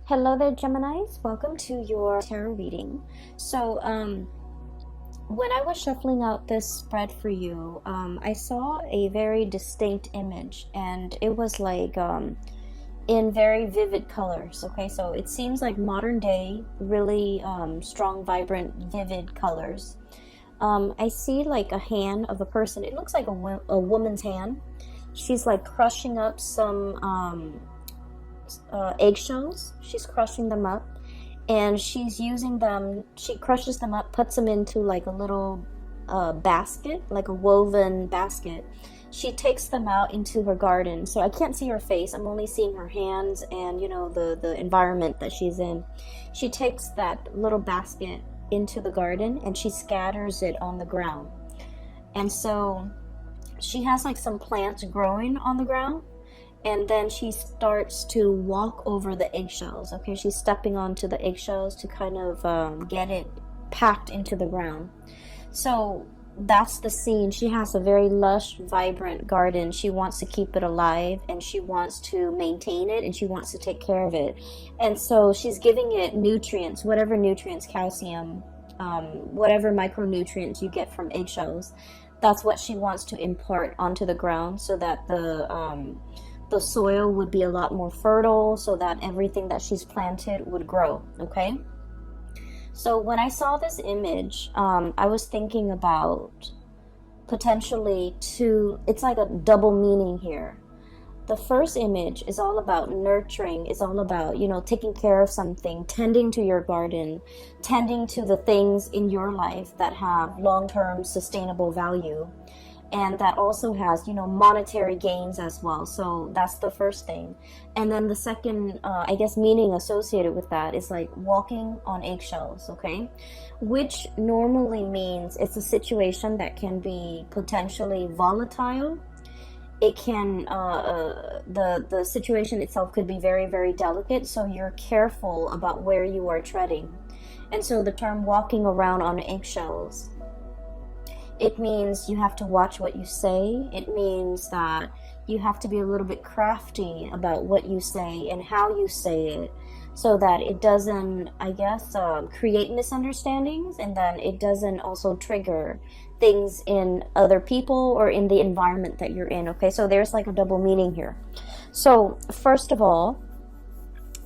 Hello there, Geminis. Welcome to your tarot reading. So, when I was shuffling out this spread for you, I saw a very distinct image, and it was like in very vivid colors. Okay, so it seems like modern day, really strong, vibrant, vivid colors. I see like a hand of a person. It looks like a woman's hand. She's like crushing up some eggshells. She's crushing them up, and she's using them. She crushes them up, puts them into like a little basket, like a woven basket. She takes them out into her garden. So I can't see her face. I'm only seeing her hands and the environment that she's in. She takes that little basket into the garden and she scatters it on the ground. And so she has like some plants growing on the ground, and then she starts to walk over the eggshells. Okay, she's stepping onto the eggshells to kind of get it packed into the ground. So that's the scene. She has a very lush, vibrant garden. She wants to keep it alive, and she wants to maintain it, and she wants to take care of it. And so she's giving it nutrients, whatever nutrients, calcium, whatever micronutrients you get from eggshells. That's what she wants to impart onto the ground, so that the soil would be a lot more fertile, so that everything that she's planted would grow. Okay, so when I saw this image, I was thinking about potentially it's like a double meaning here. The first image is all about nurturing, is all about taking care of something, tending to your garden, tending to the things in your life that have long-term sustainable value, and that also has monetary gains as well. So that's the first thing. And then the second I guess meaning associated with that is like walking on eggshells. Okay, which normally means it's a situation that can be potentially volatile. It can the situation itself could be very, very delicate, so you're careful about where you are treading. And so the term walking around on eggshells, it means you have to watch what you say. It means that you have to be a little bit crafty about what you say and how you say it, so that it doesn't, I guess, create misunderstandings, and then it doesn't also trigger things in other people or in the environment that you're in. Okay, so there's like a double meaning here. So first of all,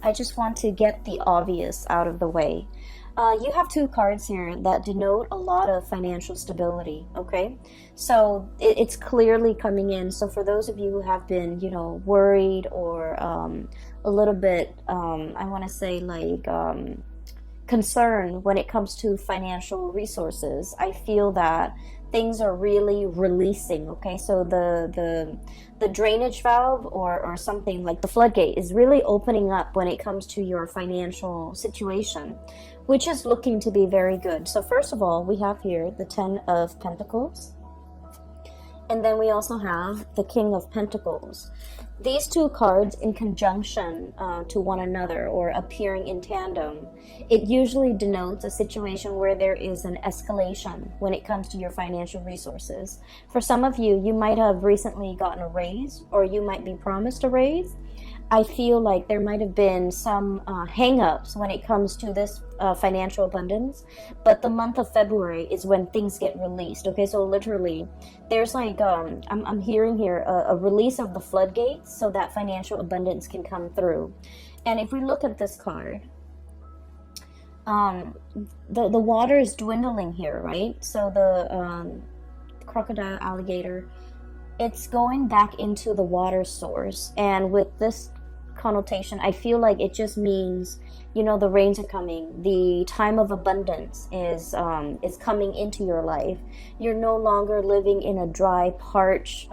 I just want to get the obvious out of the way. You have two cards here that denote a lot of financial stability. Okay, so it's clearly coming in. So for those of you who have been worried or a little bit I want to say like concerned when it comes to financial resources, I feel that things are really releasing. Okay, so the drainage valve or something like the floodgate is really opening up when it comes to your financial situation, which is looking to be very good. So first of all, we have here the 10 of Pentacles, and then we also have the King of Pentacles. These two cards in conjunction to one another, or appearing in tandem, it usually denotes a situation where there is an escalation when it comes to your financial resources. For some of you, you might have recently gotten a raise, or you might be promised a raise. I feel like there might have been some hang-ups when it comes to this financial abundance, but the month of February is when things get released. Okay, so literally there's like I'm hearing here a release of the floodgates, so that financial abundance can come through. And if we look at this card, the water is dwindling here, right? So the crocodile, alligator, it's going back into the water source. And with this connotation, I feel like it just means the rains are coming, the time of abundance is coming into your life. You're no longer living in a dry, parched,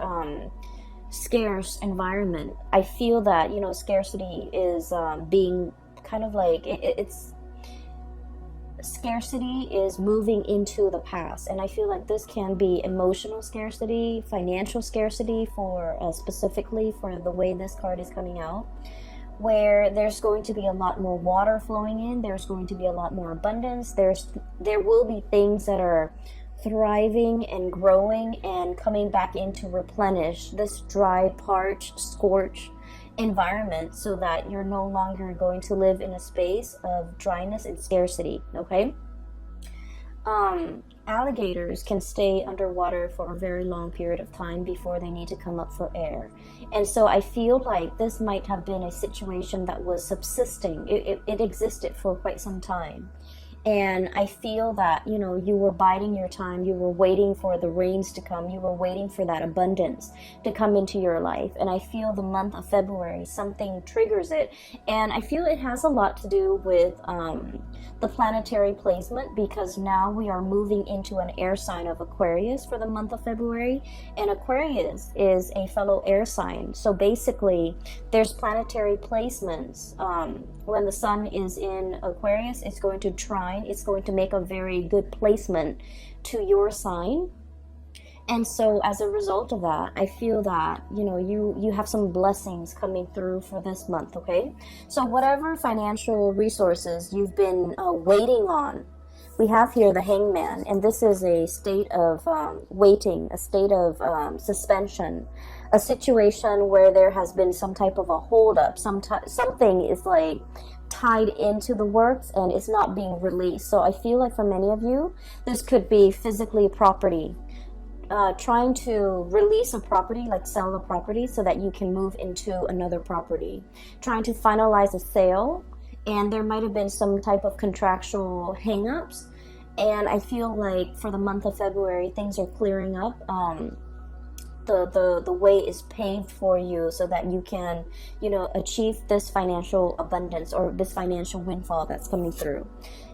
scarce environment. I feel that scarcity is being kind of like it's scarcity is moving into the past, and I feel like this can be emotional scarcity, financial scarcity, for specifically for the way this card is coming out, where there's going to be a lot more water flowing in, there's going to be a lot more abundance, there will be things that are thriving and growing and coming back in to replenish this dry, parched, scorched environment so that you're no longer going to live in a space of dryness and scarcity, okay? Alligators can stay underwater for a very long period of time before they need to come up for air. And so I feel like this might have been a situation that was subsisting. It existed for quite some time. And I feel that, you know, you were biding your time. You were waiting for the rains to come. You were waiting for that abundance to come into your life. And I feel the month of February, something triggers it. And I feel it has a lot to do with the planetary placement, because now we are moving into an air sign of Aquarius for the month of February. And Aquarius is a fellow air sign. So basically, there's planetary placements. When the sun is in Aquarius, it's going to trine. It's going to make a very good placement to your sign. And so as a result of that, I feel that, you know, you have some blessings coming through for this month, okay? So whatever financial resources you've been waiting on, we have here the Hangman, and this is a state of waiting, a state of suspension, a situation where there has been some type of a holdup, something is like tied into the works and it's not being released. So I feel like for many of you, this could be physically property. Trying to release a property, like sell a property so that you can move into another property. Trying to finalize a sale, and there might have been some type of contractual hang-ups. And I feel like for the month of February, things are clearing up. The way is paved for you so that you can, you know, achieve this financial abundance or this financial windfall that's coming through.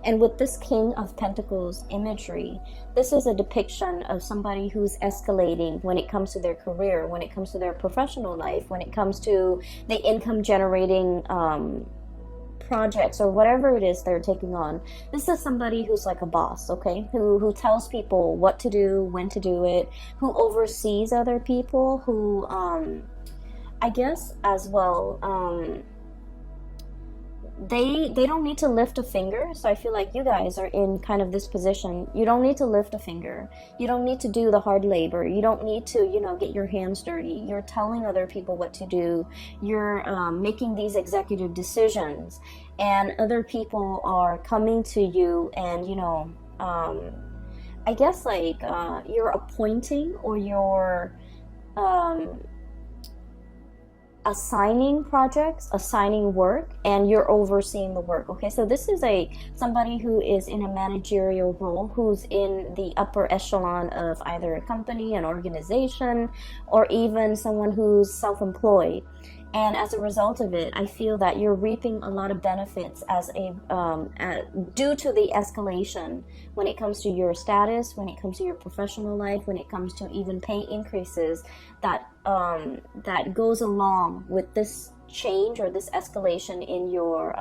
And with this King of Pentacles imagery, this is a depiction of somebody who's escalating when it comes to their career, when it comes to their professional life, when it comes to the income generating projects or whatever it is they're taking on. This is somebody who's like a boss, okay? Who tells people what to do, when to do it, who oversees other people, who I guess as well they don't need to lift a finger. So I feel like you guys are in kind of this position. You don't need to lift a finger. You don't need to do the hard labor. You don't need to, you know, get your hands dirty. You're telling other people what to do. You're making these executive decisions, and other people are coming to you and, you know, I guess like you're appointing or you're assigning projects, assigning work, and you're overseeing the work. Okay, so this is somebody who is in a managerial role, who's in the upper echelon of either a company, an organization, or even someone who's self-employed. And as a result of it, I feel that you're reaping a lot of benefits due to the escalation when it comes to your status, when it comes to your professional life, when it comes to even pay increases that goes along with this change or this escalation in your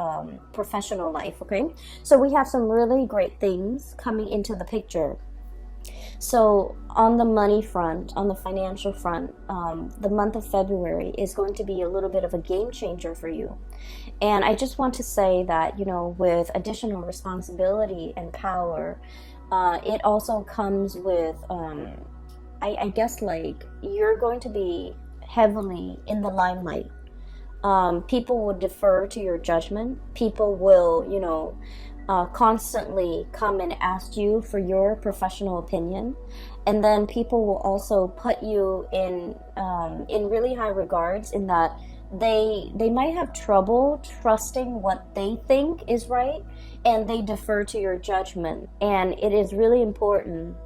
professional life, okay? So we have some really great things coming into the picture. So on the money front, on the financial front, the month of February is going to be a little bit of a game changer for you. And I just want to say that, you know, with additional responsibility and power, it also comes with, I guess, like, you're going to be heavily in the limelight. People will defer to your judgment. People will, you know, constantly come and ask you for your professional opinion, and then people will also put you in really high regards, in that they might have trouble trusting what they think is right, and they defer to your judgment. And it is really important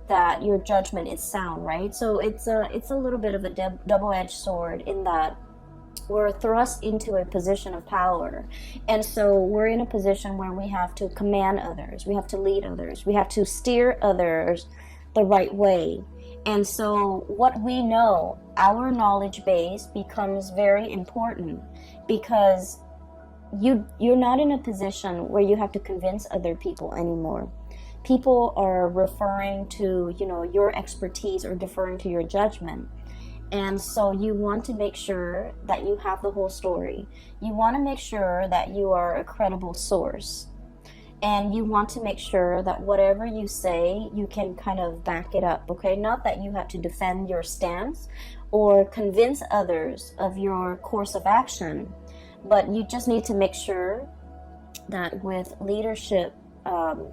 that your judgment is sound, right? So it's a little bit of a double-edged sword, in that we're thrust into a position of power. And so we're in a position where we have to command others, we have to lead others, we have to steer others the right way. And so what we know, our knowledge base, becomes very important, because you're not in a position where you have to convince other people anymore. People are referring to, you know, your expertise or deferring to your judgment. And so you want to make sure that you have the whole story. You want to make sure that you are a credible source. And you want to make sure that whatever you say, you can kind of back it up, okay? Not that you have to defend your stance or convince others of your course of action, but you just need to make sure that with leadership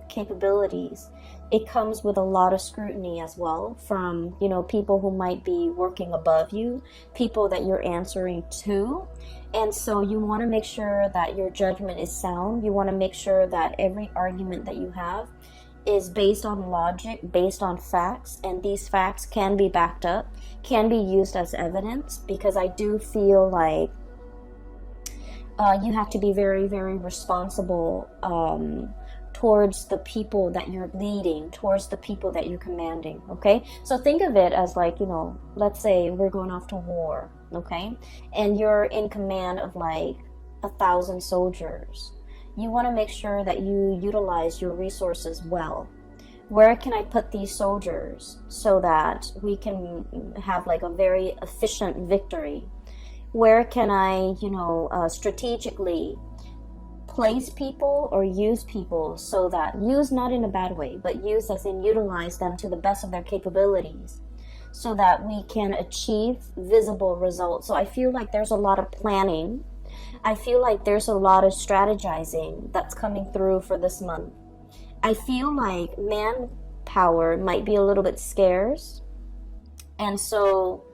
capabilities, it comes with a lot of scrutiny as well from, you know, people who might be working above you, people that you're answering to. And so you want to make sure that your judgment is sound. You want to make sure that every argument that you have is based on logic, based on facts, and these facts can be backed up, can be used as evidence, because I do feel like you have to be very, very responsible towards the people that you're leading, towards the people that you're commanding, okay? So think of it as like, you know, let's say we're going off to war, okay? And you're in command of like 1,000 soldiers. You want to make sure that you utilize your resources well. Where can I put these soldiers so that we can have like a very efficient victory? Where can I, you know, strategically place people or use people so that, use not in a bad way, but use as in utilize them to the best of their capabilities so that we can achieve visible results. So I feel like there's a lot of planning. I feel like there's a lot of strategizing that's coming through for this month. I feel like manpower might be a little bit scarce, and so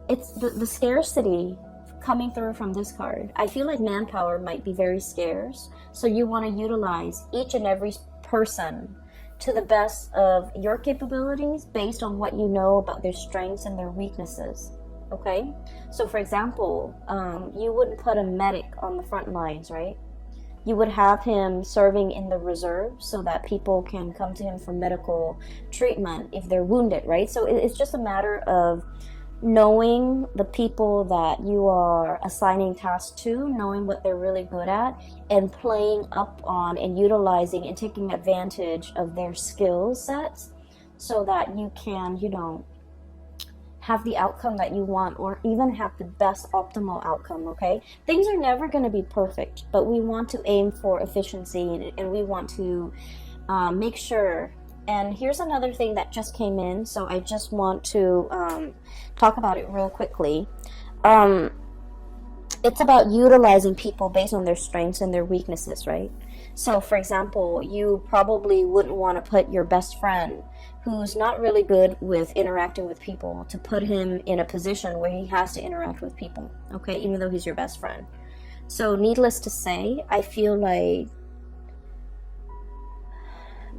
it's the scarcity coming through from this card. I feel like manpower might be very scarce, so you want to utilize each and every person to the best of your capabilities based on what you know about their strengths and their weaknesses, okay? So for example, you wouldn't put a medic on the front lines, right? You would have him serving in the reserve so that people can come to him for medical treatment if they're wounded, right? So it's just a matter of knowing the people that you are assigning tasks to, knowing what they're really good at, and playing up on and utilizing and taking advantage of their skill sets so that you can, you know, have the outcome that you want, or even have the best optimal outcome, okay? Things are never going to be perfect, but we want to aim for efficiency, and we want to make sure. And here's another thing that just came in, so I just want to talk about it real quickly. It's about utilizing people based on their strengths and their weaknesses, right? So, for example, you probably wouldn't want to put your best friend who's not really good with interacting with people to put him in a position where he has to interact with people, okay, even though he's your best friend. So, needless to say, I feel like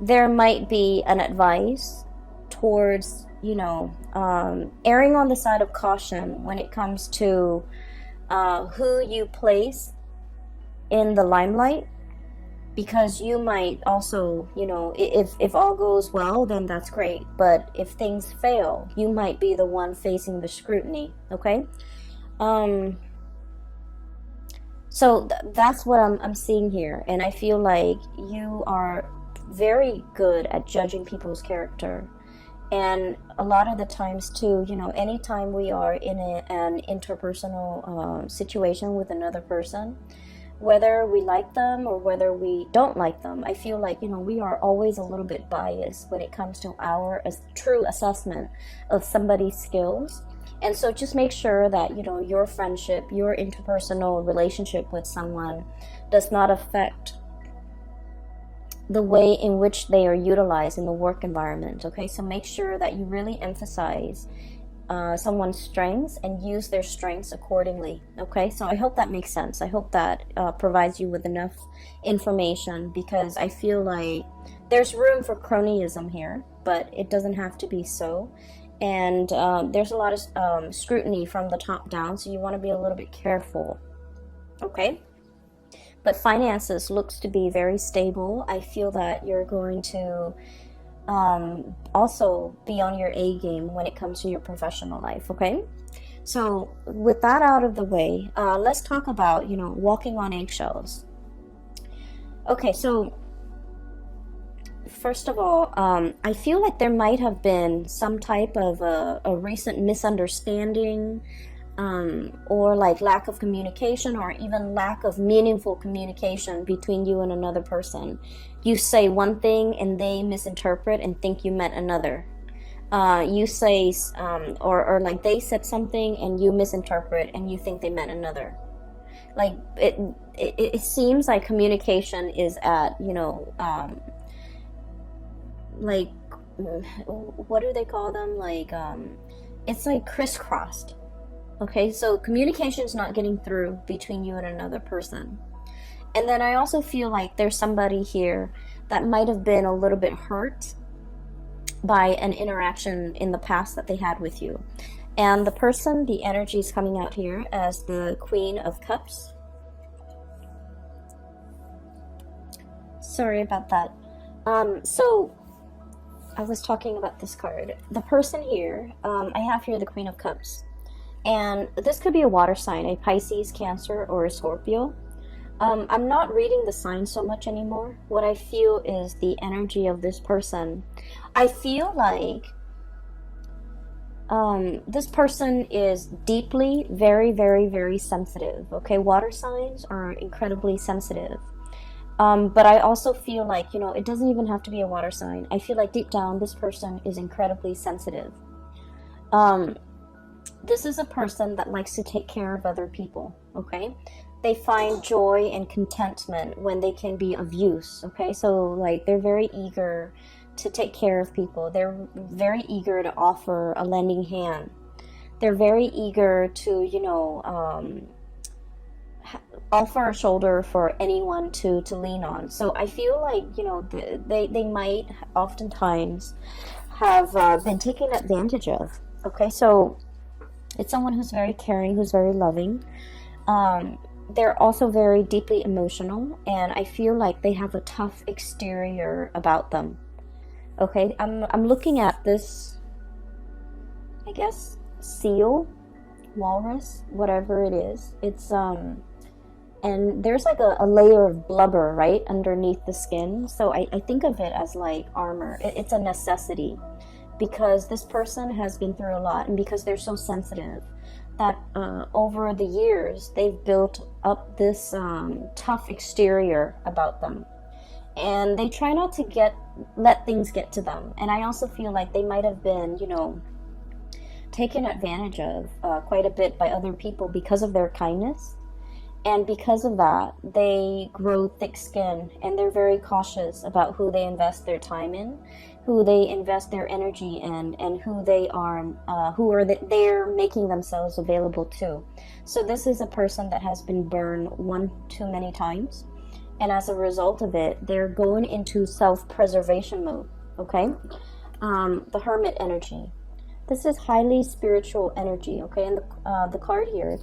there might be an advice towards, you know, erring on the side of caution when it comes to who you place in the limelight, because you might also, you know, if all goes well, then that's great, but if things fail, you might be the one facing the scrutiny, okay? So that's what I'm seeing here, and I feel like you are very good at judging people's character. And a lot of the times too, you know, anytime we are in an interpersonal situation with another person, whether we like them or whether we don't like them, I feel like, you know, we are always a little bit biased when it comes to our true assessment of somebody's skills. And so just make sure that, you know, your friendship, your interpersonal relationship with someone does not affect the way in which they are utilized in the work environment, okay? So make sure that you really emphasize someone's strengths and use their strengths accordingly, okay? So I hope that makes sense. I hope that provides you with enough information, because I feel like there's room for cronyism here, but it doesn't have to be so. And there's a lot of scrutiny from the top down, so you want to be a little bit careful, okay? But finances looks to be very stable. I feel that you're going to also be on your A game when it comes to your professional life, okay? So with that out of the way, let's talk about, you know, walking on eggshells. Okay, so first of all, I feel like there might have been some type of a recent misunderstanding, or like lack of communication, or even lack of meaningful communication between you and another person. You say one thing and they misinterpret and think you meant another. You say, or like they said something and you misinterpret and you think they meant another. Like it seems like communication is at, like, what do they call them? Like, it's like crisscrossed. Okay, so communication is not getting through between you and another person. And then I also feel like there's somebody here that might have been a little bit hurt by an interaction in the past that they had with you. And the person, the energy is coming out here as the Queen of Cups. Sorry about that. So I was talking about this card. The person here, I have here the Queen of Cups. And this could be a water sign, a Pisces, Cancer, or a Scorpio. I'm not reading the signs so much anymore. What I feel is the energy of this person. I feel like this person is deeply, very, very, very sensitive. Okay, water signs are incredibly sensitive. But I also feel like, it doesn't even have to be a water sign. I feel like deep down, this person is incredibly sensitive. This is a person that likes to take care of other people, okay? They find joy and contentment when they can be of use, okay? So, like, they're very eager to take care of people. They're very eager to offer a lending hand. They're very eager to, offer a shoulder for anyone to lean on. So I feel like, they might oftentimes have been taken advantage of, okay? So it's someone who's very caring, who's very loving. They're also very deeply emotional, and I feel like they have a tough exterior about them. Okay, I'm looking at this, I guess, seal, walrus, whatever it is. It's and there's like a layer of blubber right underneath the skin. So I think of it as like armor. It's a necessity, because this person has been through a lot, and because they're so sensitive, that over the years they've built up this tough exterior about them, and they try not to let things get to them. And I also feel like they might have been, taken advantage of quite a bit by other people because of their kindness. And because of that, they grow thick skin, and they're very cautious about who they invest their time in, who they invest their energy in, and who they're making themselves available to. So this is a person that has been burned one too many times, and as a result of it, they're going into self-preservation mode. Okay, the Hermit energy. This is highly spiritual energy. Okay, and the card here,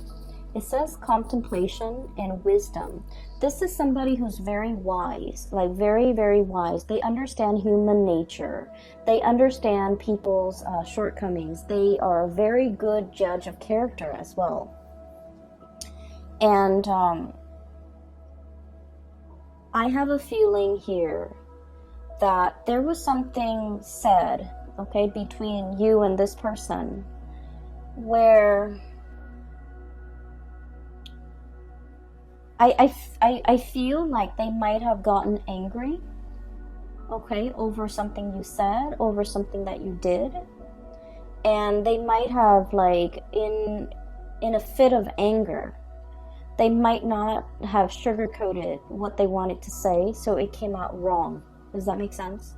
it says contemplation and wisdom. This is somebody who's very wise, like very, very wise. They understand human nature. They understand people's shortcomings. They are a very good judge of character as well. And I have a feeling here that there was something said, okay, between you and this person, where I feel like they might have gotten angry, okay, over something you said, over something that you did. And they might have, like, in a fit of anger, they might not have sugarcoated what they wanted to say, so it came out wrong. Does that make sense?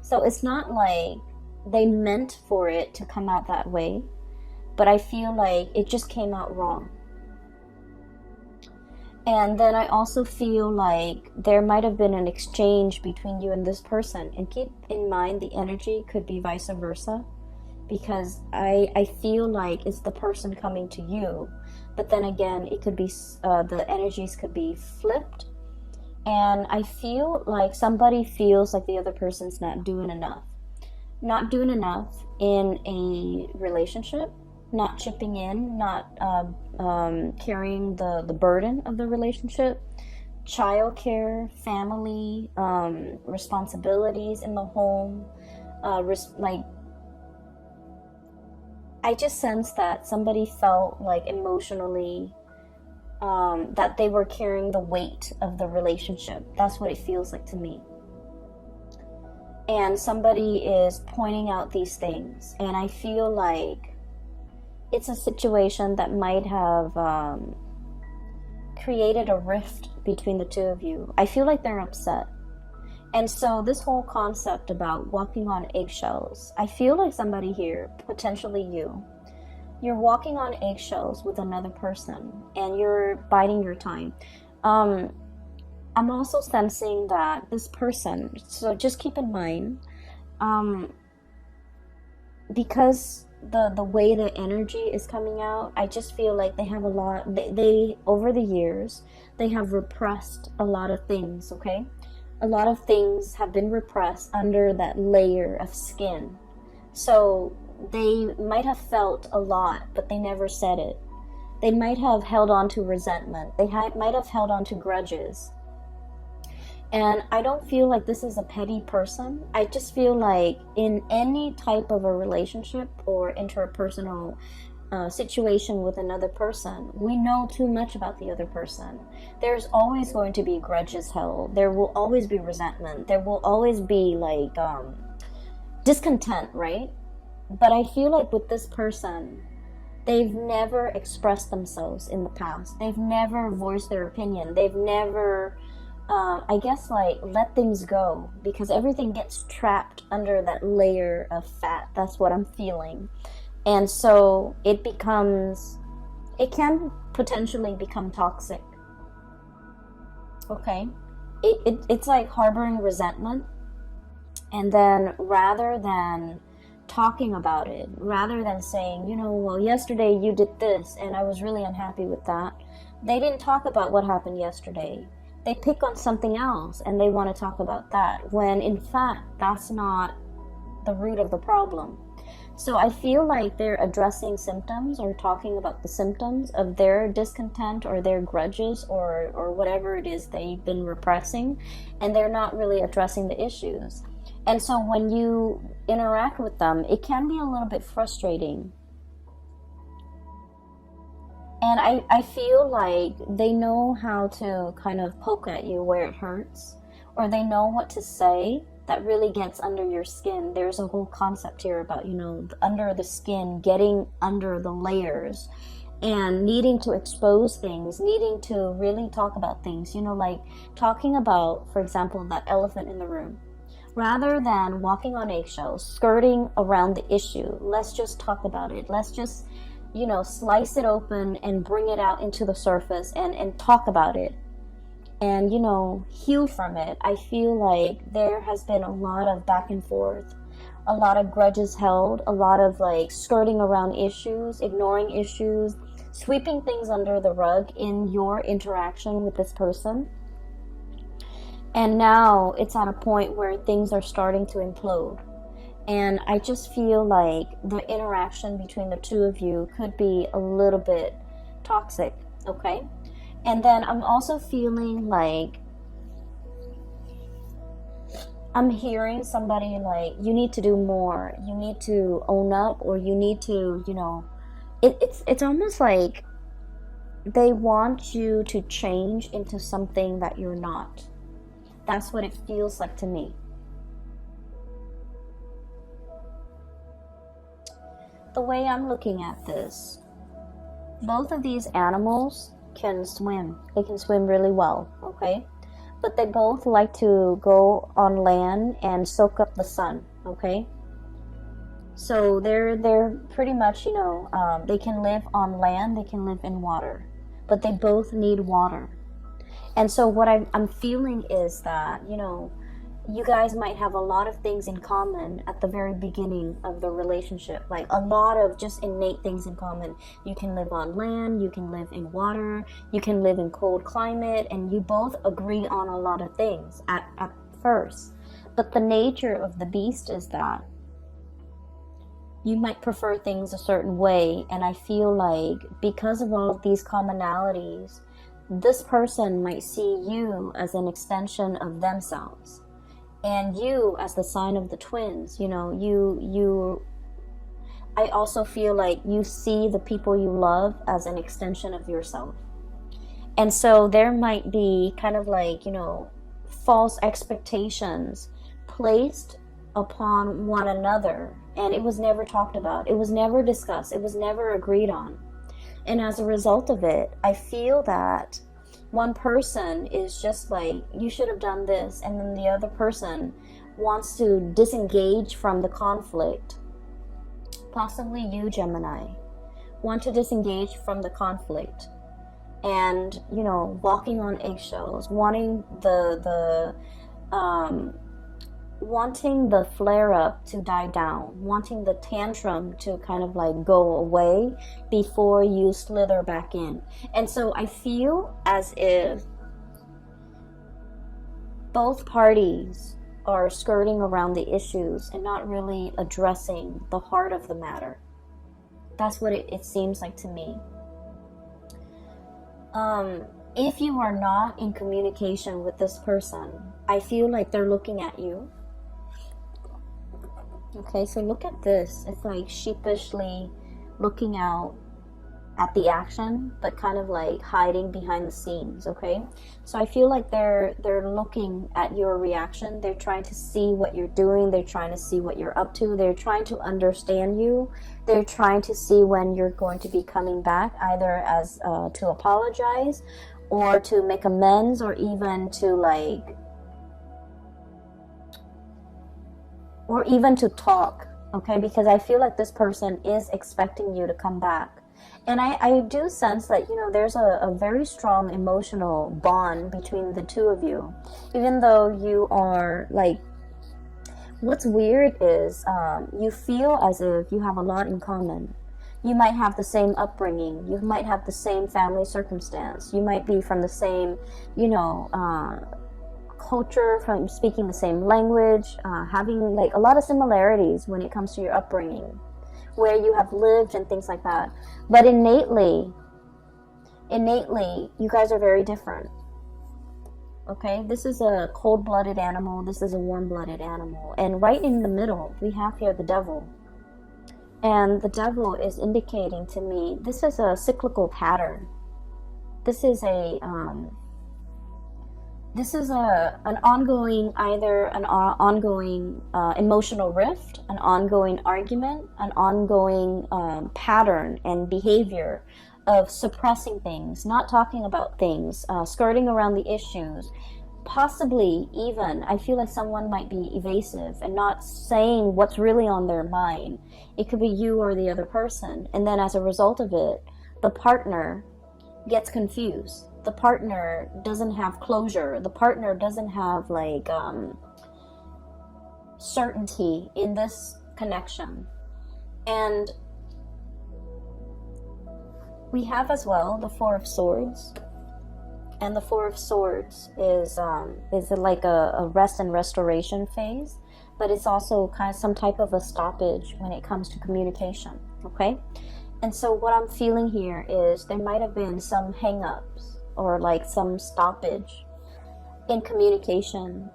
So it's not like they meant for it to come out that way, but I feel like it just came out wrong. And then I also feel like there might have been an exchange between you and this person. And keep in mind, the energy could be vice versa, because I feel like it's the person coming to you. But then again, it could be, the energies could be flipped. And I feel like somebody feels like the other person's not doing enough. Not doing enough in a relationship. Not chipping in, not carrying the burden of the relationship, childcare, family, responsibilities in the home, like I just sense that somebody felt like emotionally that they were carrying the weight of the relationship. That's what it feels like to me. And somebody is pointing out these things, and I feel like it's a situation that might have created a rift between the two of you. I feel like they're upset. And so this whole concept about walking on eggshells, I feel like somebody here, potentially you're walking on eggshells with another person and you're biding your time. I'm also sensing that this person, so just keep in mind, because the way the energy is coming out, I just feel like they have a lot, they over the years, they have repressed a lot of things, okay? A lot of things have been repressed under that layer of skin. So they might have felt a lot, but they never said it. They might have held on to resentment. They might have held on to grudges. And I don't feel like this is a petty person. I just feel like in any type of a relationship or interpersonal situation with another person, we know too much about the other person. There's always going to be grudges held. There will always be resentment. There will always be like discontent, right? But I feel like with this person, they've never expressed themselves in the past. They've never voiced their opinion. They've never I guess like let things go, because everything gets trapped under that layer of fat. That's what I'm feeling. And so it can potentially become toxic. Okay? It's like harboring resentment, and then rather than talking about it, rather than saying, well, yesterday you did this and I was really unhappy with that, they didn't talk about what happened yesterday. They pick on something else and they want to talk about that, when in fact that's not the root of the problem. So I feel like they're addressing symptoms or talking about the symptoms of their discontent or their grudges or whatever it is they've been repressing, and they're not really addressing the issues. And so when you interact with them, it can be a little bit frustrating. And I feel like they know how to kind of poke at you where it hurts, or they know what to say that really gets under your skin. There's a whole concept here about, under the skin, getting under the layers and needing to expose things, needing to really talk about things, like talking about, for example, that elephant in the room. Rather than walking on eggshells, skirting around the issue, let's just talk about it. Let's just slice it open and bring it out into the surface and talk about it and, heal from it. I feel like there has been a lot of back and forth, a lot of grudges held, a lot of like skirting around issues, ignoring issues, sweeping things under the rug in your interaction with this person. And now it's at a point where things are starting to implode. And I just feel like the interaction between the two of you could be a little bit toxic, okay? And then I'm also feeling like I'm hearing somebody like, you need to do more, you need to own up, or you need to, it's almost like they want you to change into something that you're not. That's what it feels like to me. The way I'm looking at this, both of these animals can swim. They can swim really well, okay? But they both like to go on land and soak up the sun, okay? So they're pretty much, they can live on land, they can live in water, but they both need water. And so what I'm feeling is that, you guys might have a lot of things in common at the very beginning of the relationship, like a lot of just innate things in common. You can live on land, you can live in water, you can live in cold climate, and you both agree on a lot of things at first. But the nature of the beast is that you might prefer things a certain way, and I feel like because of all of these commonalities, this person might see you as an extension of themselves. And you as the sign of the twins, I I also feel like you see the people you love as an extension of yourself. And so there might be kind of like, you know, false expectations placed upon one another, and it was never talked about. It was never discussed. It was never agreed on. And as a result of it, I feel that one person is just like, you should have done this, and then the other person wants to disengage from the conflict. Possibly you, Gemini, want to disengage from the conflict, and, you know, walking on eggshells, wanting wanting the flare up to die down, wanting the tantrum to kind of like go away before you slither back in. And so I feel as if both parties are skirting around the issues and not really addressing the heart of the matter. That's what it seems like to me. If you are not in communication with this person, I feel like they're looking at you. Okay, so look at this. It's like sheepishly looking out at the action, but kind of like hiding behind the scenes. Okay, so I feel like they're looking at your reaction. They're trying to see what you're doing. They're trying to see what you're up to. They're trying to understand you. They're trying to see when you're going to be coming back, either as to apologize, or to make amends, or even to like, or even to talk. Okay, because I feel like this person is expecting you to come back. And I do sense that, you know, there's a very strong emotional bond between the two of you. Even though you are like, what's weird is you feel as if you have a lot in common. You might have the same upbringing. You might have the same family circumstance. You might be from the same, you know, culture, from speaking the same language, having like a lot of similarities when it comes to your upbringing, where you have lived and things like that. But innately, you guys are very different. Okay, this is a cold-blooded animal. This is a warm-blooded animal. And right in the middle, we have here the devil. And the devil is indicating to me, this is a cyclical pattern. This is an ongoing, either an ongoing emotional rift, an ongoing argument, an ongoing pattern and behavior of suppressing things, not talking about things, skirting around the issues. Possibly even, I feel like someone might be evasive and not saying what's really on their mind. It could be you or the other person. And then as a result of it, the partner gets confused. The partner doesn't have closure. The partner doesn't have like certainty in this connection. And we have as well the Four of Swords. And the Four of Swords is like a rest and restoration phase, but it's also kind of some type of a stoppage when it comes to communication. Okay? And so what I'm feeling here is there might have been some hang-ups or like some stoppage in communication.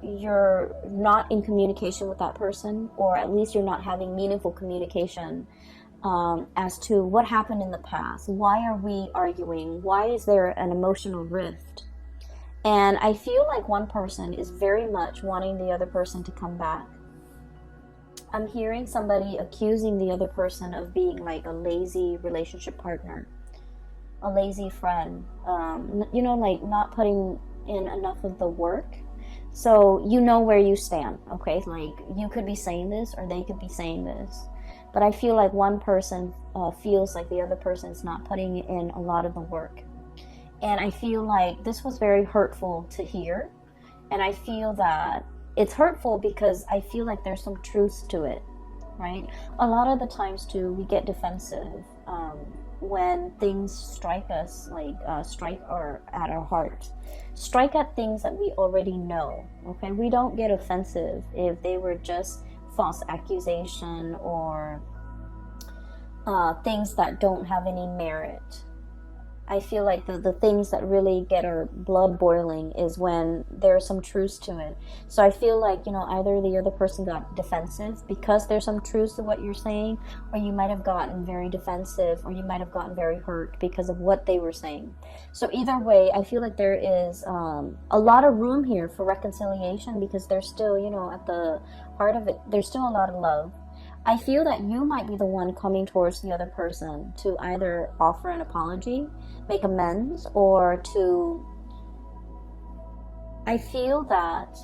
You're not in communication with that person, or at least you're not having meaningful communication as to what happened in the past. Why are we arguing? Why is there an emotional rift? And I feel like one person is very much wanting the other person to come back. I'm hearing somebody accusing the other person of being like a lazy relationship partner, a lazy friend, you know, like not putting in enough of the work. So you know where you stand, okay? Like you could be saying this or they could be saying this. But I feel like one person feels like the other person is not putting in a lot of the work. And I feel like this was very hurtful to hear. And I feel that it's hurtful because I feel like there's some truth to it, right? A lot of the times too, we get defensive when things strike us, like strike at our heart. Strike at things that we already know, okay? We don't get offensive if they were just false accusation or things that don't have any merit. I feel like the things that really get our blood boiling is when there's some truth to it. So I feel like, you know, either the other person got defensive because there's some truth to what you're saying, or you might have gotten very defensive, or you might have gotten very hurt because of what they were saying. So either way, I feel like there is a lot of room here for reconciliation, because there's still, you know, at the heart of it, there's still a lot of love. I feel that you might be the one coming towards the other person to either offer an apology, make amends, or to... I feel that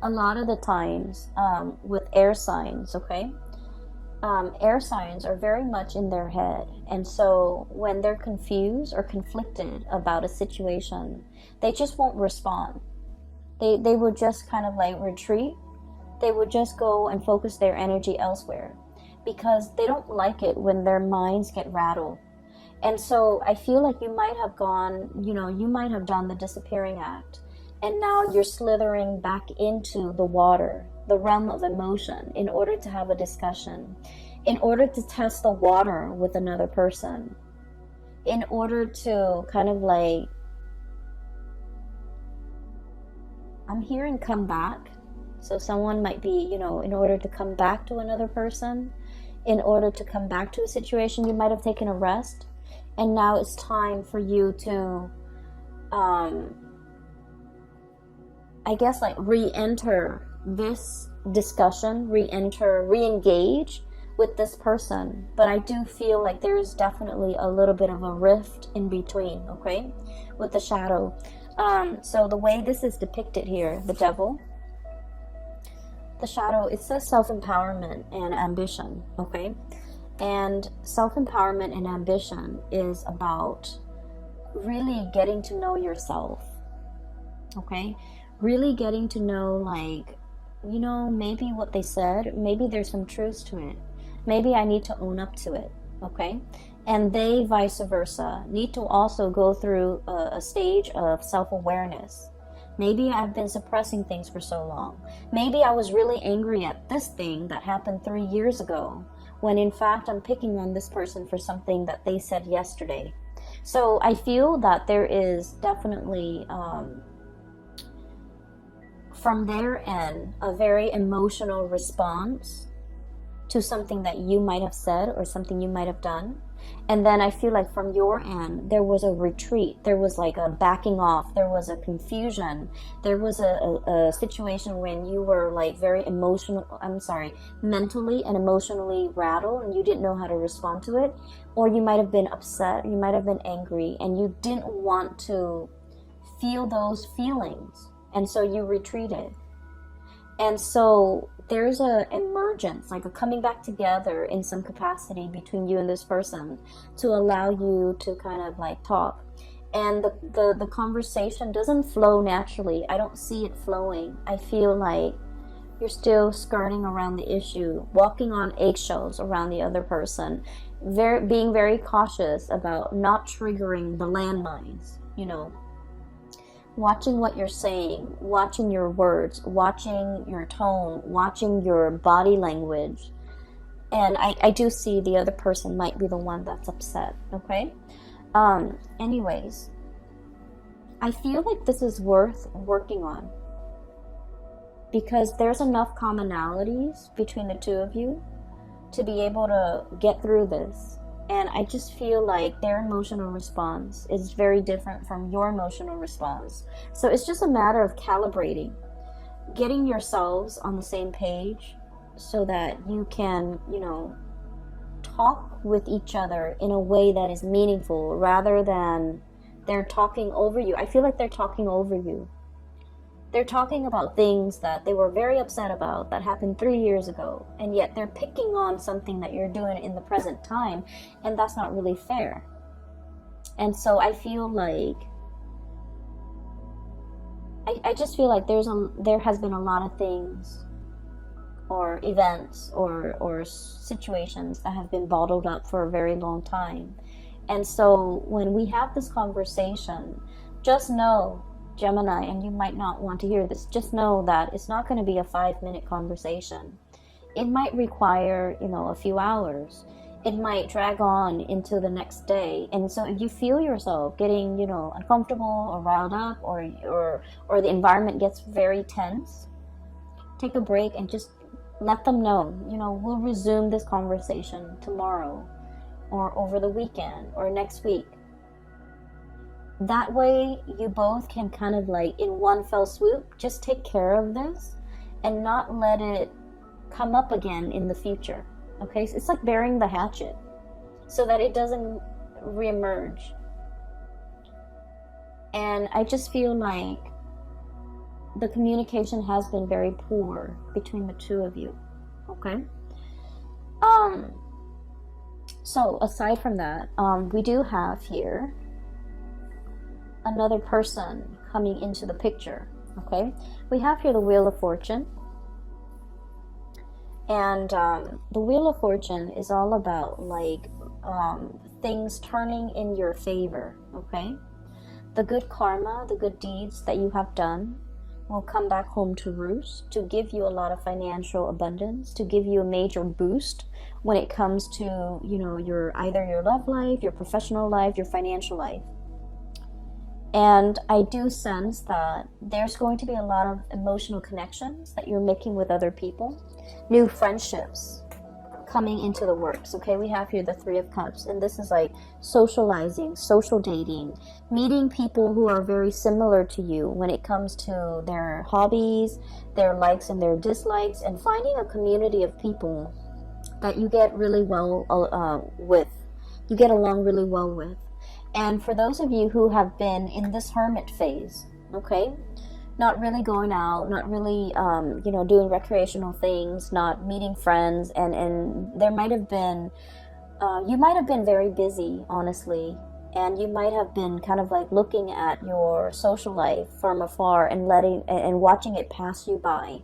a lot of the times with air signs, okay? Air signs are very much in their head. And so when they're confused or conflicted about a situation, they just won't respond. They will just kind of like retreat. They would just go and focus their energy elsewhere, because they don't like it when their minds get rattled. And so I feel like you might have gone, you know, you might have done the disappearing act, and now you're slithering back into the water, the realm of emotion, in order to have a discussion, in order to test the water with another person, in order to kind of like, I'm hearing come back. So someone might be, you know, in order to come back to another person, in order to come back to a situation, you might have taken a rest. And now it's time for you to, I guess, like re-enter this discussion, re-engage with this person. But I do feel like there's definitely a little bit of a rift in between, okay, with the shadow. So the way this is depicted here, the devil, the shadow, it says self-empowerment and ambition, okay? And self-empowerment and ambition is about really getting to know yourself, okay? Really getting to know, like, you know, maybe what they said, maybe there's some truth to it. Maybe I need to own up to it, okay? And they, vice versa, need to also go through a stage of self-awareness. Maybe I've been suppressing things for so long. Maybe I was really angry at this thing that happened 3 years ago, when in fact I'm picking on this person for something that they said yesterday. So I feel that there is definitely, from their end, a very emotional response to something that you might have said or something you might have done. And then I feel like from your end, there was a retreat. There was like a backing off. There was a confusion. There was a situation when you were like very mentally and emotionally rattled, and you didn't know how to respond to it. Or you might have been upset. You might have been angry, and you didn't want to feel those feelings. And so you retreated. And so there's a emergence, like a coming back together in some capacity between you and this person to allow you to kind of like talk. And the conversation doesn't flow naturally. I don't see it flowing. I feel like you're still skirting around the issue, walking on eggshells around the other person, being very cautious about not triggering the landmines, you know. Watching what you're saying, watching your words, watching your tone, watching your body language. And I do see the other person might be the one that's upset, okay? Anyways, I feel like this is worth working on, because there's enough commonalities between the two of you to be able to get through this. And I just feel like their emotional response is very different from your emotional response. So it's just a matter of calibrating, getting yourselves on the same page so that you can, you know, talk with each other in a way that is meaningful rather than they're talking over you. I feel like they're talking over you. They're talking about things that they were very upset about that happened 3 years ago, and yet they're picking on something that you're doing in the present time, and that's not really fair. And so I feel like I just feel like there has been a lot of things or events or situations that have been bottled up for a very long time. And so when we have this conversation, just know, Gemini, and you might not want to hear this, just know that it's not going to be a 5-minute conversation. It might require, you know, a few hours. it might drag on into the next day. And so if you feel yourself getting, you know, uncomfortable or riled up, or the environment gets very tense, take a break and just let them know, you know, we'll resume this conversation tomorrow or over the weekend or next week. That way you both can kind of like in one fell swoop just take care of this and not let it come up again in the future. Okay, so it's like burying the hatchet so that it doesn't reemerge. And I just feel like the communication has been very poor between the two of you. Okay. So aside from that, we do have here another person coming into the picture. Okay, we have here the Wheel of Fortune. And the Wheel of Fortune is all about like things turning in your favor, okay? The good karma, the good deeds that you have done will come back home to roost to give you a lot of financial abundance, to give you a major boost when it comes to, you know, either your love life, your professional life, your financial life. And I do sense that there's going to be a lot of emotional connections that you're making with other people. New friendships coming into the works. Okay, we have here the Three of Cups, and this is like socializing, social dating, meeting people who are very similar to you when it comes to their hobbies, their likes and their dislikes, and finding a community of people that you get really well with, you get along really well with. And for those of you who have been in this hermit phase, okay, not really going out, not really, you know, doing recreational things, not meeting friends, and there might have been, you might have been very busy, honestly, and you might have been kind of like looking at your social life from afar and watching it pass you by.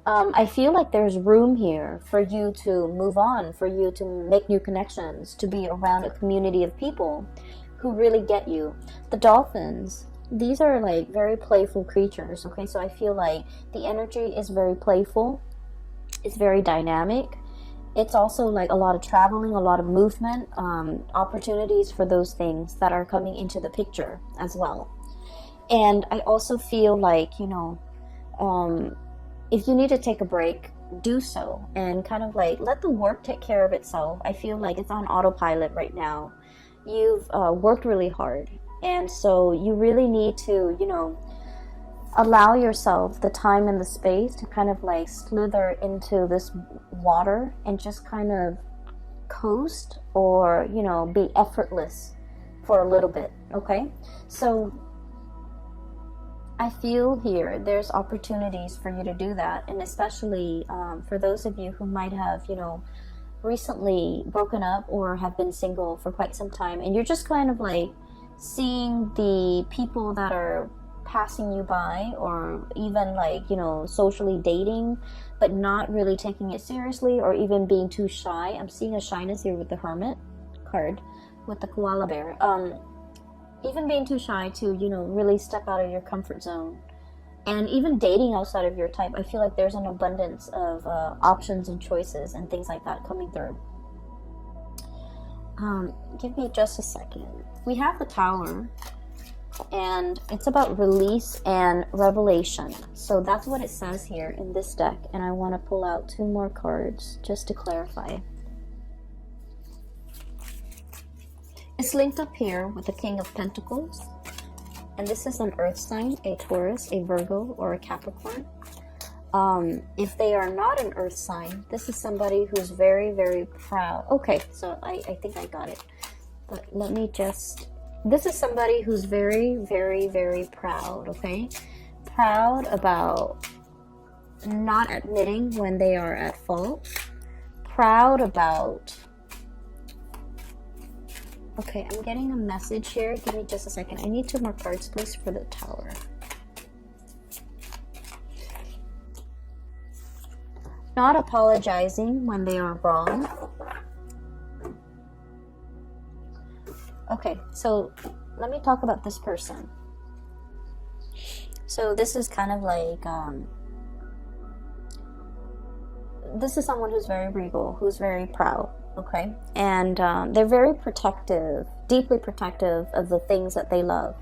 I feel like there's room here for you to move on, for you to make new connections, to be around a community of people who really get you. The dolphins, these are like very playful creatures, okay? So I feel like the energy is very playful. It's very dynamic. It's also like a lot of traveling, a lot of movement, opportunities for those things that are coming into the picture as well. And I also feel like, you know, if you need to take a break, do so and kind of like let the work take care of itself. I feel like it's on autopilot right now. You've worked really hard. And so you really need to, you know, allow yourself the time and the space to kind of like slither into this water and just kind of coast or, you know, be effortless for a little bit, okay? So I feel here there's opportunities for you to do that, and especially for those of you who might have, you know, recently broken up or have been single for quite some time, and you're just kind of like seeing the people that are passing you by, or even like, you know, socially dating but not really taking it seriously, or even being too shy. I'm seeing a shyness here with the Hermit card with the koala bear. Even being too shy to, you know, really step out of your comfort zone, and even dating outside of your type. I feel like there's an abundance of options and choices and things like that coming through. Give me just a second. We have the Tower, and it's about release and revelation. So that's what it says here in this deck, and I want to pull out 2 more cards just to clarify. It's linked up here with the King of Pentacles, and this is an earth sign, a Taurus, a Virgo, or a Capricorn. If they are not an earth sign, this is somebody who's very, very proud. Okay, so I think I got it. But let me just... This is somebody who's very, very, very proud, okay? Proud about not admitting when they are at fault. Proud about... Okay, I'm getting a message here. Give me just a second. I need 2 more cards, please, for the Tower. Not apologizing when they are wrong. Okay, so let me talk about this person. So this is kind of like, this is someone who's very regal, who's very proud, okay? And they're very protective, deeply protective of the things that they love.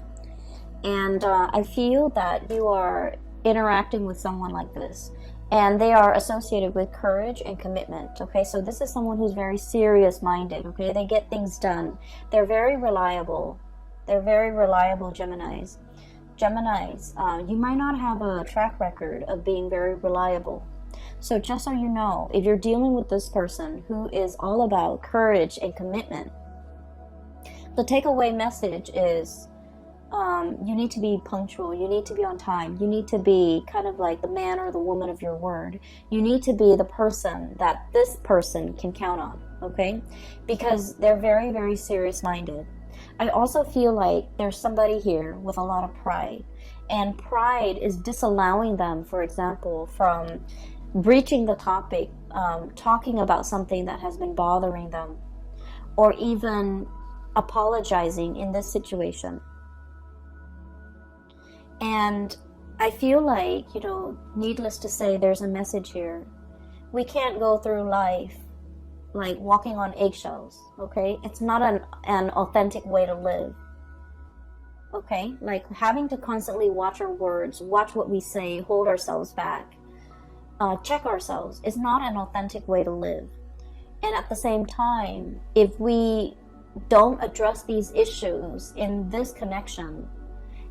And I feel that you are interacting with someone like this, and they are associated with courage and commitment, okay? So this is someone who's very serious minded, okay? They get things done. They're very reliable. They're very reliable Geminis. You might not have a track record of being very reliable. So just so you know, if you're dealing with this person who is all about courage and commitment, the takeaway message is you need to be punctual. You need to be on time. You need to be kind of like the man or the woman of your word. You need to be the person that this person can count on, okay? Because they're very, very serious minded. I also feel like there's somebody here with a lot of pride, and pride is disallowing them, for example, from breaching the topic, talking about something that has been bothering them, or even apologizing in this situation. And I feel like, needless to say, there's a message here. We can't go through life like walking on eggshells, okay? It's not an authentic way to live, okay? Like having to constantly watch our words, watch what we say, hold ourselves back, check ourselves is not an authentic way to live. And at the same time, if we don't address these issues in this connection,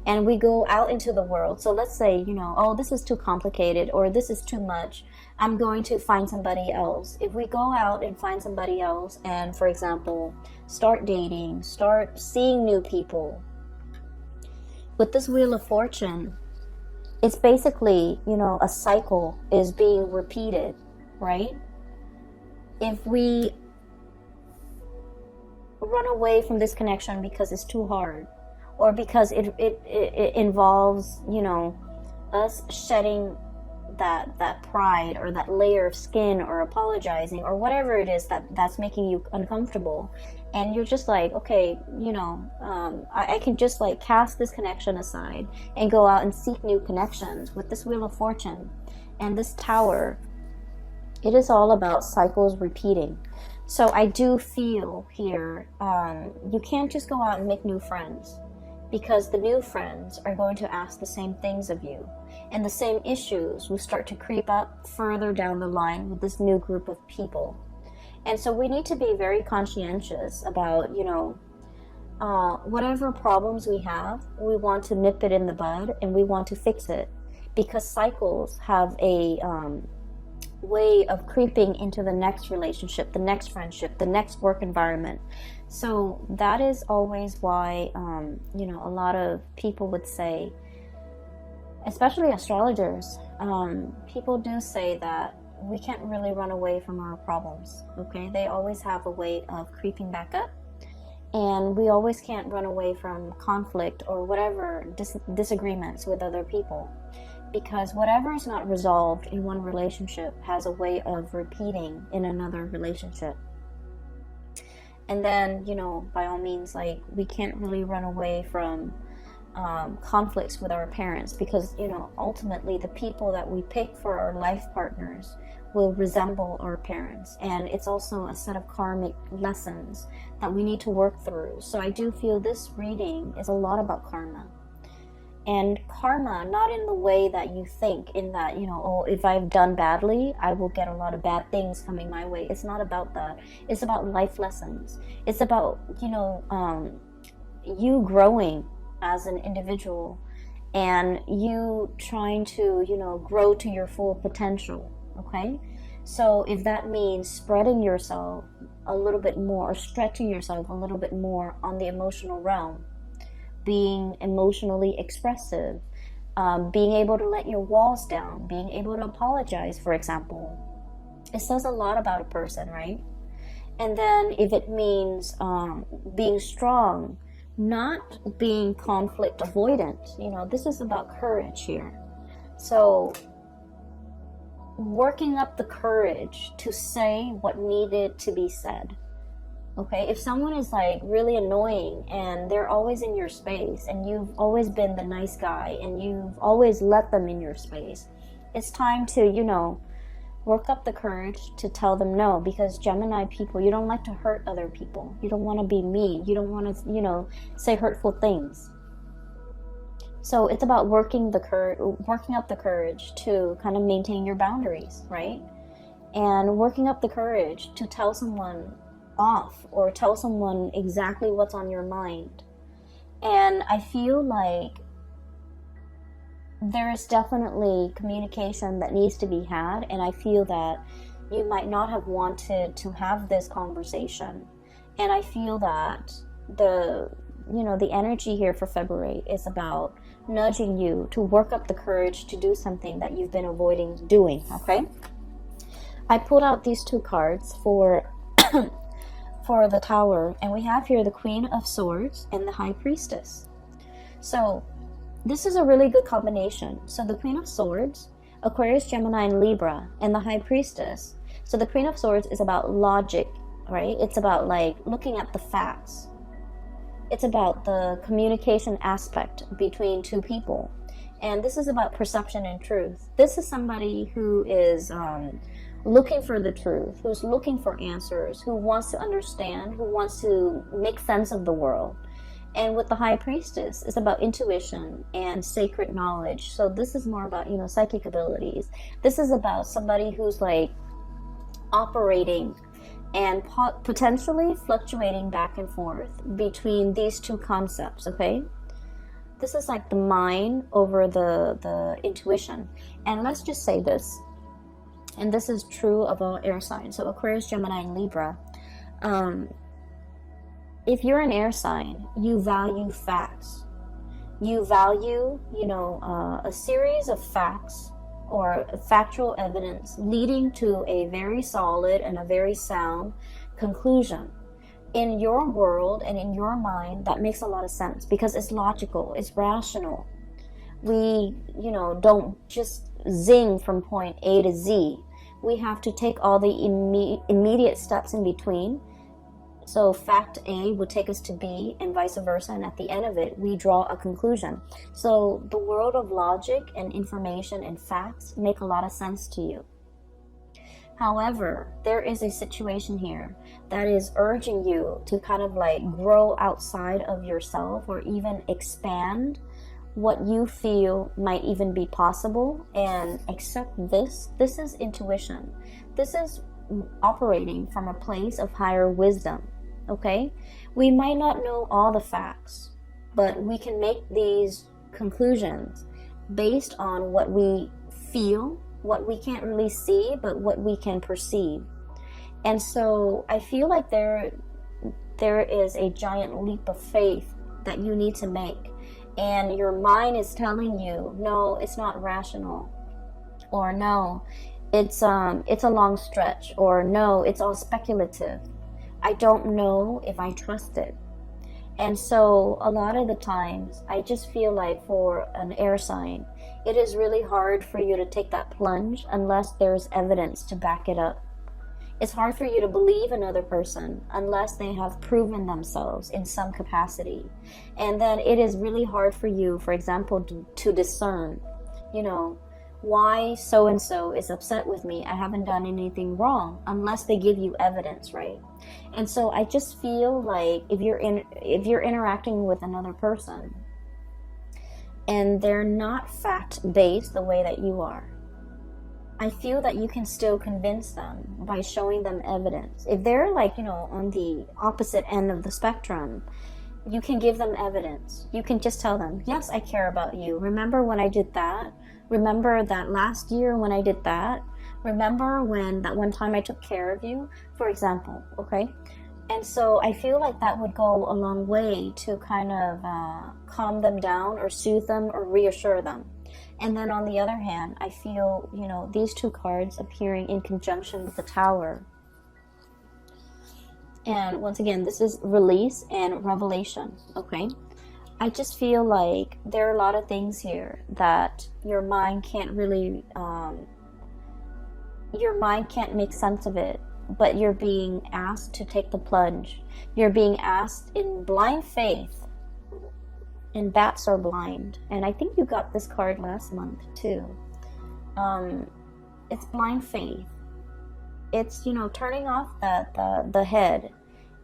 and we go out into the world, so let's say, oh, this is too complicated, or this is too much, I'm going to find somebody else. If we go out and find somebody else and, for example, start dating, start seeing new people, with this Wheel of Fortune, it's basically, a cycle is being repeated, right? If we run away from this connection because it's too hard, or because it involves, us shedding that pride or that layer of skin, or apologizing, or whatever it is that's making you uncomfortable, and you're just like, okay, I can just like cast this connection aside and go out and seek new connections. With this Wheel of Fortune and this Tower, it is all about cycles repeating. So I do feel here, you can't just go out and make new friends, because the new friends are going to ask the same things of you, and the same issues will start to creep up further down the line with this new group of people. And so we need to be very conscientious about, whatever problems we have, we want to nip it in the bud, and we want to fix it, because cycles have a way of creeping into the next relationship, the next friendship, the next work environment. So that is always why, a lot of people would say, especially astrologers, people do say that we can't really run away from our problems, okay? They always have a way of creeping back up, and we always can't run away from conflict or whatever disagreements with other people, because whatever is not resolved in one relationship has a way of repeating in another relationship. And then, by all means, like, we can't really run away from conflicts with our parents, because, ultimately the people that we pick for our life partners will resemble our parents. And it's also a set of karmic lessons that we need to work through. So I do feel this reading is a lot about karma. And karma, not in the way that you think, in that, if I've done badly, I will get a lot of bad things coming my way. It's not about that. It's about life lessons. It's about, you growing as an individual, and you trying to, grow to your full potential, okay? So if that means spreading yourself a little bit more, or stretching yourself a little bit more on the emotional realm, being emotionally expressive, being able to let your walls down, being able to apologize, for example, it says a lot about a person, right? And then if it means being strong, not being conflict avoidant, this is about courage here. So working up the courage to say what needed to be said. Okay, if someone is like really annoying and they're always in your space, and you've always been the nice guy and you've always let them in your space, it's time to, Work up the courage to tell them no, because Gemini people, you don't like to hurt other people. You don't want to be mean. You don't want to, you know, say hurtful things. So it's about working up the courage to kind of maintain your boundaries, right? And working up the courage to tell someone off or tell someone exactly what's on your mind. And I feel like there is definitely communication that needs to be had, and I feel that you might not have wanted to have this conversation. And I feel that the energy here for February is about nudging you to work up the courage to do something that you've been avoiding doing, okay? I pulled out these two cards for for the Tower, and we have here the Queen of Swords and the High Priestess. So this is a really good combination. So the Queen of Swords, Aquarius, Gemini, and Libra, and the High Priestess. So the Queen of Swords is about logic, right? It's about like looking at the facts. It's about the communication aspect between two people. And this is about perception and truth. This is somebody who is looking for the truth, who's looking for answers, who wants to understand, who wants to make sense of the world. And with the High Priestess, it's about intuition and sacred knowledge. So this is more about, psychic abilities. This is about somebody who's like operating and potentially fluctuating back and forth between these two concepts, okay? This is like the mind over the intuition. And let's just say this, and this is true of all air signs, so Aquarius, Gemini, and Libra. If you're an air sign, you value facts. You value, a series of facts or factual evidence leading to a very solid and a very sound conclusion. In your world and in your mind, that makes a lot of sense because it's logical, it's rational. We, don't just zing from point A to Z. We have to take all the immediate steps in between. So fact A would take us to B and vice versa, and at the end of it, we draw a conclusion. So the world of logic and information and facts make a lot of sense to you. However, there is a situation here that is urging you to kind of like grow outside of yourself or even expand what you feel might even be possible and accept this. This is intuition. This is operating from a place of higher wisdom. Okay, we might not know all the facts, but we can make these conclusions based on what we feel, what we can't really see, but what we can perceive. And so I feel like there is a giant leap of faith that you need to make, and your mind is telling you, no, it's not rational, or no, it's a long stretch, or no, it's all speculative. I don't know if I trust it. And so a lot of the times, I just feel like for an air sign, it is really hard for you to take that plunge unless there's evidence to back it up. It's hard for you to believe another person unless they have proven themselves in some capacity. And then it is really hard for you, for example, to discern, why so-and-so is upset with me. I haven't done anything wrong unless they give you evidence, right? And so I just feel like if you're interacting with another person and they're not fact-based the way that you are, I feel that you can still convince them by showing them evidence. If they're like, on the opposite end of the spectrum, you can give them evidence. You can just tell them, yes, I care about you. Remember when I did that? Remember that last year when I did that? Remember when that one time I took care of you, for example, okay? And so I feel like that would go a long way to kind of calm them down or soothe them or reassure them. And then on the other hand, I feel, these two cards appearing in conjunction with the Tower. And once again, this is release and revelation, okay? I just feel like there are a lot of things here that your mind can't really, make sense of it, but you're being asked to take the plunge. You're being asked in blind faith, and bats are blind. And I think you got this card last month too. It's blind faith. it's, you know, turning off the head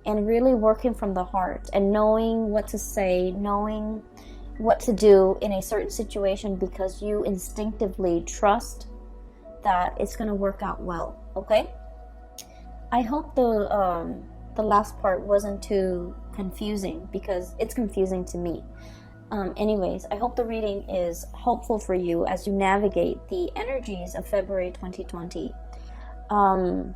and really working from the heart and knowing what to say, knowing what to do in a certain situation because you instinctively trust that it's going to work out well. Okay, I hope the last part wasn't too confusing, because it's confusing to me. Anyways, I hope the reading is helpful for you as you navigate the energies of February 2020. I'm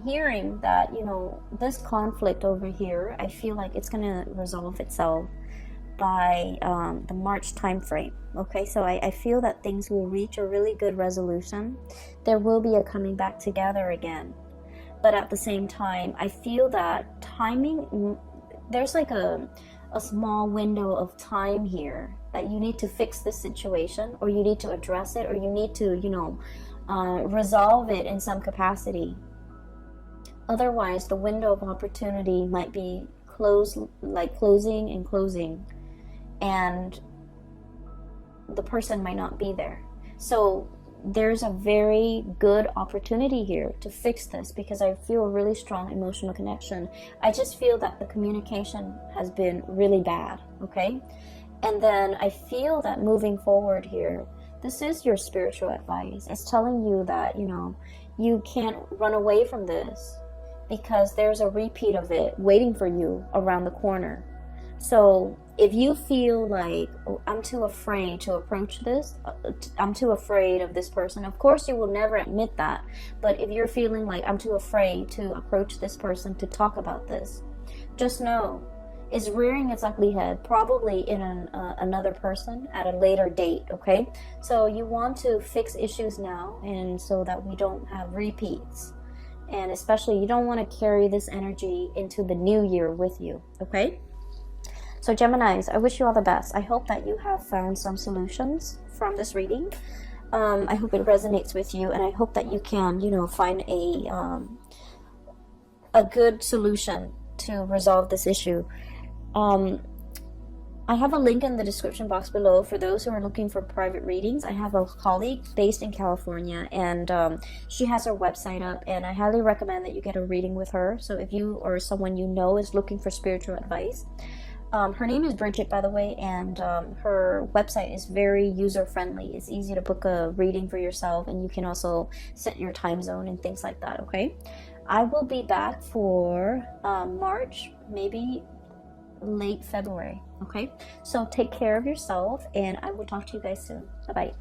hearing that, you know, this conflict over here, I feel like it's going to resolve itself by the March time frame. Okay, so I feel that things will reach a really good resolution. There will be a coming back together again. But at the same time, I feel that timing, there's like a small window of time here that you need to fix this situation, or you need to address it, or you need to, you know, resolve it in some capacity. Otherwise, the window of opportunity might be closing and closing, and the person might not be there. So there's a very good opportunity here to fix this, because I feel a really strong emotional connection. I just feel that the communication has been really bad, okay? And then I feel that moving forward here, this is your spiritual advice. It's telling you that, you know, you can't run away from this, because there's a repeat of it waiting for you around the corner. So if you feel like, oh, I'm too afraid to approach this, I'm too afraid of this person, of course you will never admit that. But if you're feeling like, I'm too afraid to approach this person, to talk about this, just know it's rearing its ugly head, probably in another person at a later date, okay? So you want to fix issues now, and so that we don't have repeats. And especially, you don't want to carry this energy into the new year with you, okay? So Geminis, I wish you all the best. I hope that you have found some solutions from this reading. I hope it resonates with you, and I hope that you can, you know, find a good solution to resolve this issue. I have a link in the description box below for those who are looking for private readings. I have a colleague based in California, and she has her website up, and I highly recommend that you get a reading with her. So if you or someone you know is looking for spiritual advice, her name is Bridget, by the way, and her website is very user-friendly. It's easy to book a reading for yourself, and you can also set your time zone and things like that, okay? I will be back for March, maybe late February, okay? So take care of yourself, and I will talk to you guys soon. Bye-bye.